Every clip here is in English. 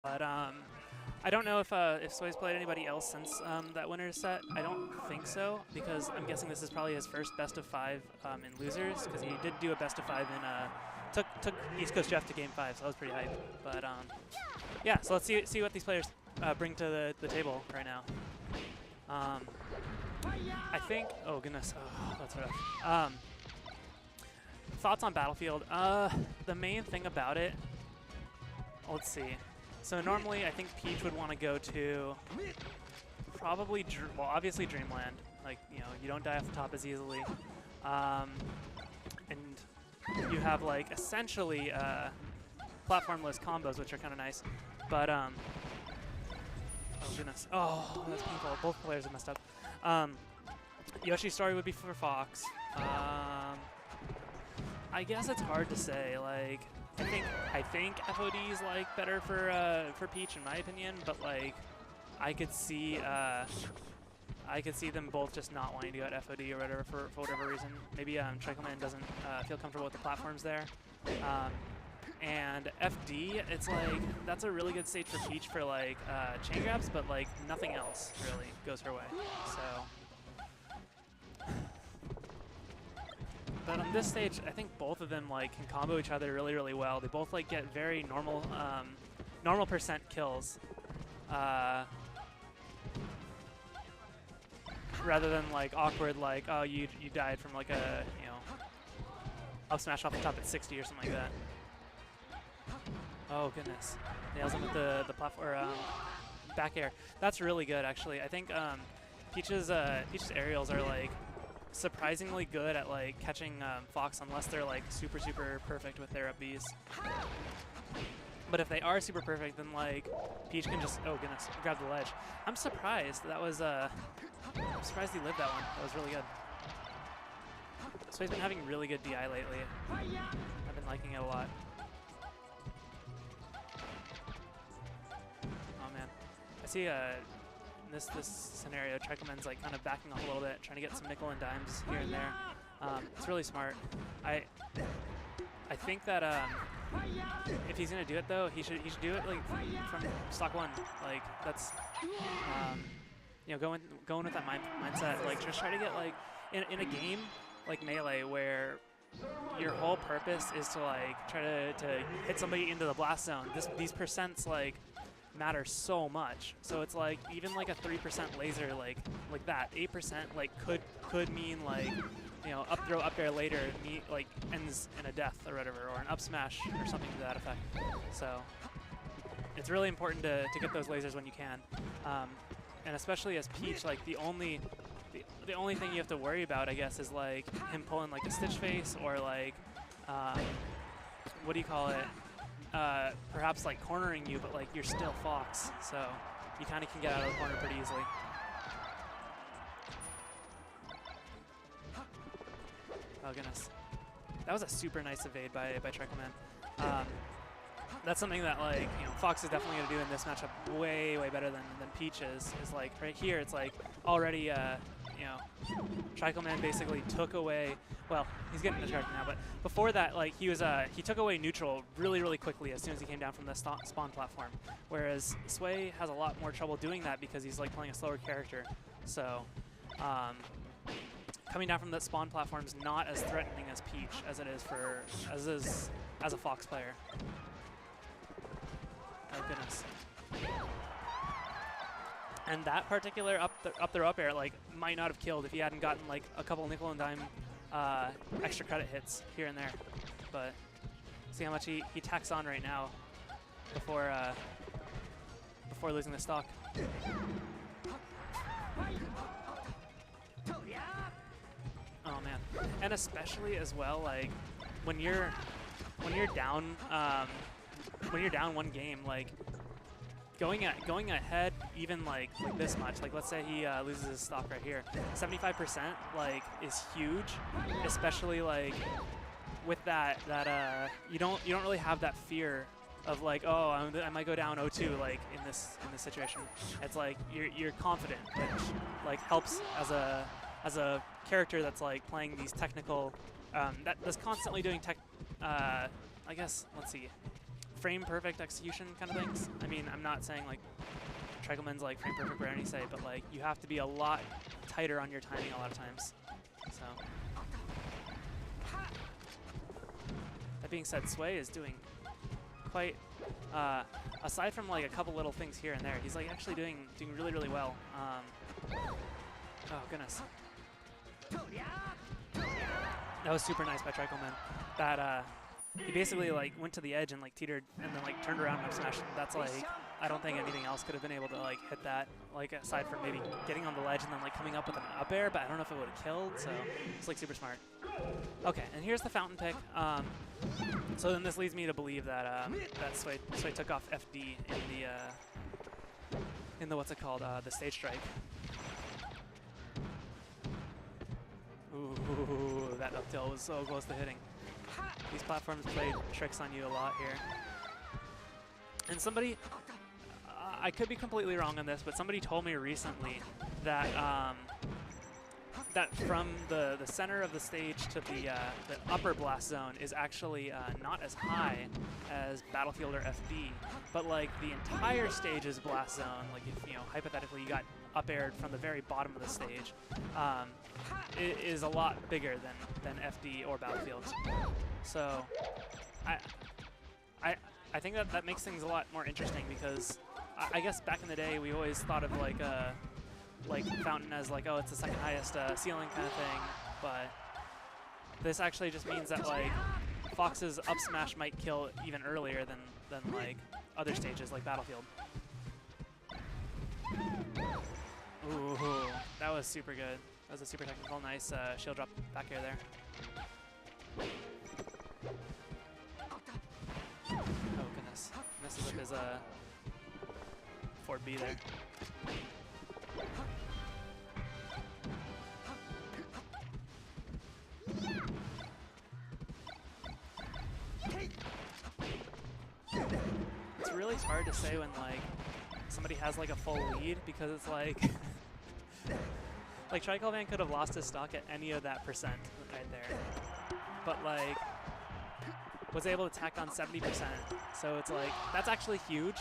But I don't know if Sway's played anybody else since that winner's set. I don't think so, because I'm guessing this is probably his first best of 5 in losers, because he did do a best of 5 in took East Coast Jeff to game 5, so that was pretty hype. But yeah, so let's see what these players bring to the table right now. I think, oh goodness, oh, that's rough. Thoughts on Battlefield? The main thing about it, let's see. So normally I think Peach would want to go to probably, well, obviously Dreamland. Like, you know, you don't die off the top as easily. And you have like essentially platformless combos, which are kind of nice. But, oh goodness. Oh, that's painful. Both players have messed up. Yoshi's story would be for Fox. I guess it's hard to say. Like, I think FOD is like better for Peach in my opinion, but like I could see them both just not wanting to go at FOD or whatever for whatever reason. Maybe Trichael doesn't feel comfortable with the platforms there. And FD, it's like that's a really good stage for Peach for like chain grabs, but like nothing else really goes her way. So. But on this stage, I think both of them like can combo each other really, really well. They both like get very normal, normal percent kills, rather than like awkward like, oh, you died from like a up smash off the top at 60 or something like that. Oh goodness, nails him with the platform back air. That's really good actually. I think Peach's aerials are like surprisingly good at like catching Fox unless they're like super perfect with their up Bs. But if they are super perfect, then like Peach can just, oh goodness, grab the ledge. I'm surprised that was I'm surprised he lived that one. That was really good. So he's been having really good DI lately. I've been liking it a lot. Oh man, I see in this scenario, Trichael's like kind of backing off a little bit, trying to get some nickel and dimes here and there. It's really smart. I think that if he's gonna do it though, he should do it like from stock 1. Like that's you know, going with that mindset. Like just try to get like in a game like Melee where your whole purpose is to like try to hit somebody into the blast zone. These percents like matter so much. So it's like even like a 3% laser like that 8% like could mean like, you know, up throw up air later like ends in a death or whatever, or an up smash or something to that effect. So it's really important to get those lasers when you can, and especially as Peach, like the only thing you have to worry about, I guess, is like him pulling like a Stitch Face or like what do you call it? Perhaps like cornering you, but like you're still Fox, so you kind of can get out of the corner pretty easily. Oh goodness, that was a super nice evade by Trichael. That's something that like, you know, Fox is definitely gonna do in this matchup way better than Peach is. Is like right here, it's like already you know, Trichael basically took away. Well, he's getting the charge now, but before that, like he took away neutral really quickly as soon as he came down from the spawn platform. Whereas Sway has a lot more trouble doing that because he's like playing a slower character. So coming down from that spawn platform is not as threatening as Peach as it is as a Fox player. Oh goodness. And that particular up air like might not have killed if he hadn't gotten like a couple nickel and dime extra credit hits here and there. But see how much he tacks on right now before losing the stock. Oh man. And especially as well, like when you're down one game, like going ahead even like this much, like let's say he loses his stock right here, 75% like is huge, especially like with that you don't really have that fear of like, oh, I might go down 0-2 like in this situation. It's like you're confident, which like helps as a character that's like playing these technical that's constantly doing I guess, let's see, frame perfect execution kind of things. I mean, I'm not saying like Trichaelman's like frame perfect by any say, but like you have to be a lot tighter on your timing a lot of times. So that being said, Sway is doing quite, aside from like a couple little things here and there, he's like actually doing really, really well. Oh goodness. That was super nice by Trichaelman. That he basically like went to the edge and like teetered and then like turned around and up smashed. That's like, I don't think anything else could have been able to like hit that, like aside from maybe getting on the ledge and then like coming up with an up air, but I don't know if it would have killed, so it's like super smart. Okay, and here's the fountain pick. So then this leads me to believe that that Sway took off FD in the what's it called, the stage strike. Ooh, that up tilt was so close to hitting. These platforms play tricks on you a lot here. And somebody, I could be completely wrong on this, but somebody told me recently that that from the center of the stage to the upper blast zone is actually not as high as Battlefield or FD, but like the entire stage's blast zone, like if you know hypothetically you got up aired from the very bottom of the stage, it is a lot bigger than FD or Battlefield. So I think that makes things a lot more interesting because I guess back in the day we always thought of like Fountain as like, oh, it's the second highest ceiling kind of thing, but this actually just means that like Fox's up smash might kill even earlier than like other stages like Battlefield. Ooh, that was super good. That was a super technical, nice shield drop back air there. Oh goodness, messes up his forward B there. It's really hard to say when like somebody has like a full lead because it's like like Trichael Man could have lost his stock at any of that percent right there, but like was able to tack on 70%. So it's like that's actually huge,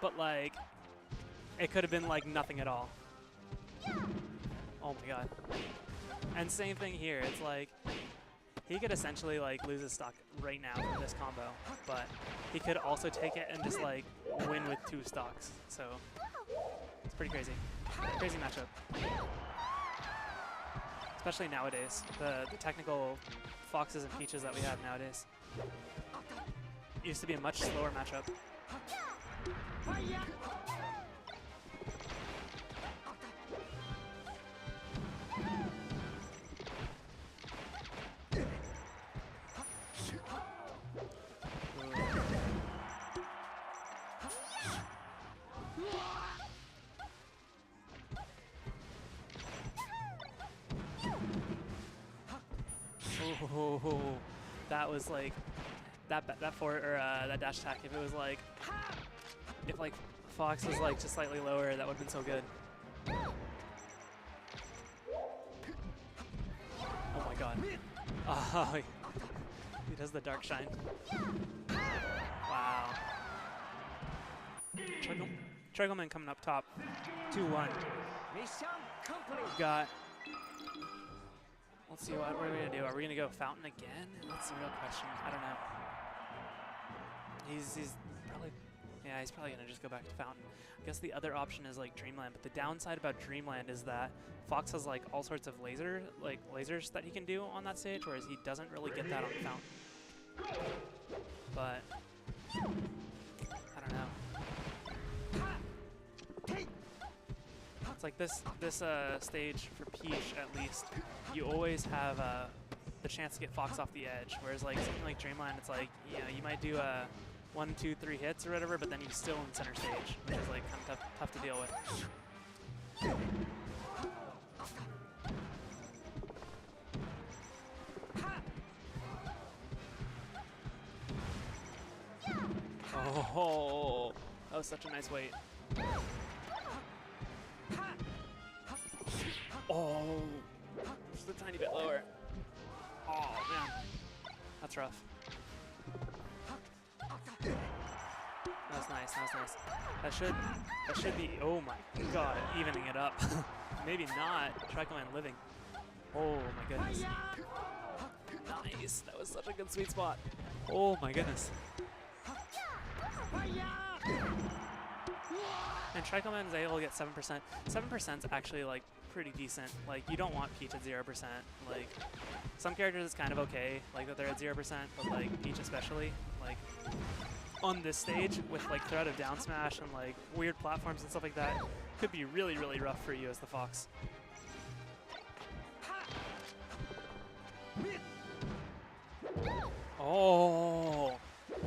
but like it could have been like nothing at all. Oh my god. And same thing here. It's like he could essentially like lose his stock right now from this combo, but he could also take it and just like win with 2 stocks. So it's pretty crazy. Crazy matchup. Especially nowadays. The technical Foxes and Peaches that we have nowadays. It used to be a much slower matchup. Oh, that was like that dash attack. If it was like, if like Fox was like just slightly lower, that would have been so good. Oh my god. Oh, he does the dark shine. Wow. Trichaelman coming up top, 2-1. We've got. Let's see what are we gonna do. Are we gonna go Fountain again? That's the real question. I don't know. He's probably, yeah, he's probably gonna just go back to Fountain. I guess the other option is like Dreamland, but the downside about Dreamland is that Fox has like all sorts of lasers that he can do on that stage, whereas he doesn't really get that on Fountain. But I don't know. It's like this stage for Peach, at least, you always have the chance to get Fox off the edge. Whereas like something like Dreamland, it's like, you know, you might do 1, 2, 3 hits or whatever, but then you're still in center stage, which is like kind of tough to deal with. Oh, that was such a nice weight. Oh, just a tiny bit lower. Oh man, that's rough. nice. That was nice. That should be. Oh my god, evening it up. Maybe not. Trichael Man living. Oh my goodness. Nice. That was such a good sweet spot. Oh my goodness. And Trichael Man is able to get 7%. 7% is actually like pretty decent. Like you don't want Peach at 0%. Like some characters it's kind of okay, like that they're at 0%, but like Peach especially, like on this stage with like threat of down smash and like weird platforms and stuff like that, could be really, really rough for you as the Fox. Oh,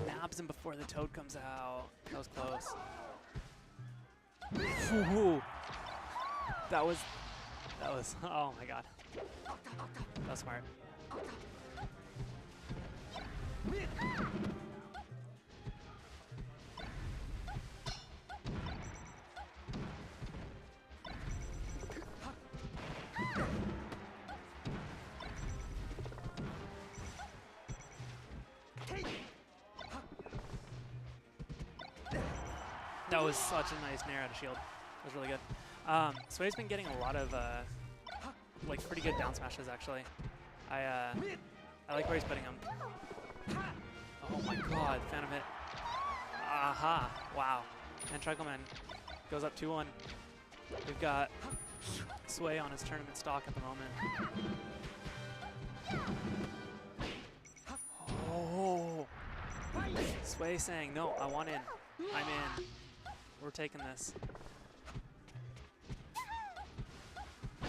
nabs him before the Toad comes out. That was close. Ooh. That was, oh my god. That was smart. That was such a nice nair out of shield. That was really good. Sway's been getting a lot of like pretty good down smashes actually. I like where he's putting them. Oh my god, Phantom hit. Aha, wow. And Trichael Man goes up 2-1. We've got Sway on his tournament stock at the moment. Oh, Sway saying, no, I want in. I'm in. We're taking this.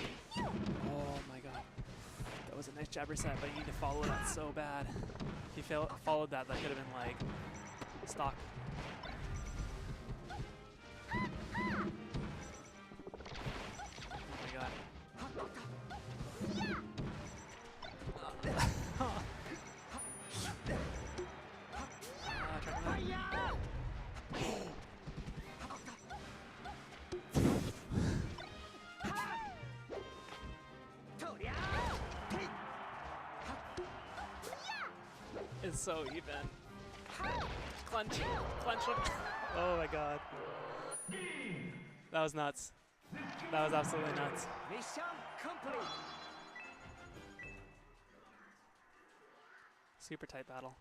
Oh my god. That was a nice jab reset, but you need to follow that so bad. If you followed that, that could have been like stock. Oh my god. It's so even. Clench him. Oh my god. That was nuts. That was absolutely nuts. Mission complete. Super tight battle.